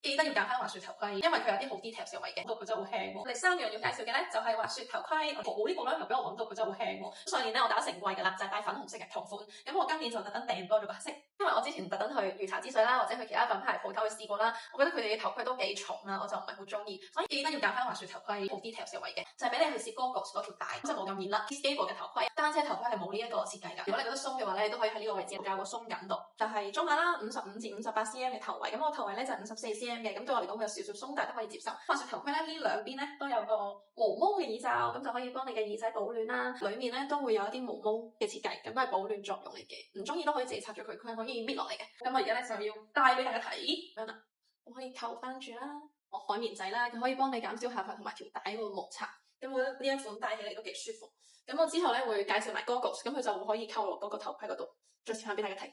記得要揀翻滑雪頭盔，因為佢有啲好 detail 嘅位嘅，佢真係好輕喎。第3樣要介紹嘅咧就係滑雪頭盔，冇呢個咧又俾我揾到佢真係好輕喎。上年咧我打成季㗎啦，就係戴粉紅色嘅同款，咁我今年就特登訂多咗個黑色，因為我之前特登去魚茶之水啦，或者去其他品牌鋪頭去試過啦，我覺得佢哋嘅頭盔都幾重啦，我就唔係好中意，所以記得要揀翻滑雪頭盔，好 detail 嘅位嘅，就係俾你去試 Goggles 嗰條帶，就冇咁熱啦。Skateboard 嘅頭盔，單車頭盔係冇呢一個設計㗎。如果你覺得鬆嘅話咧，你都可以喺呢個位置較個鬆緊度，就係中碼啦，55至58 cm 嘅頭圍，咁我頭圍咧就54 cm 嘅，咁對我嚟講會有少少鬆，但係都可以接受。滑雪頭盔咧呢兩邊咧都有個毛毛嘅耳罩，咁就可以幫你嘅耳仔保暖啦。裏面咧都會有一啲毛毛嘅設計，咁都係保暖作用嚟嘅。唔中意都可以自己拆咗佢，佢係可以搣落嚟嘅。咁我而家咧就要戴俾大家睇，咁樣啦，我可以扣翻住啦。我海綿仔啦，佢可以幫你減少下巴同埋條帶個摩擦。咁我覺得呢一款戴起嚟都幾舒服。咁我之後咧會介紹埋 Goggles，咁佢就會可以扣落嗰個頭盔嗰度，再試下俾大家睇。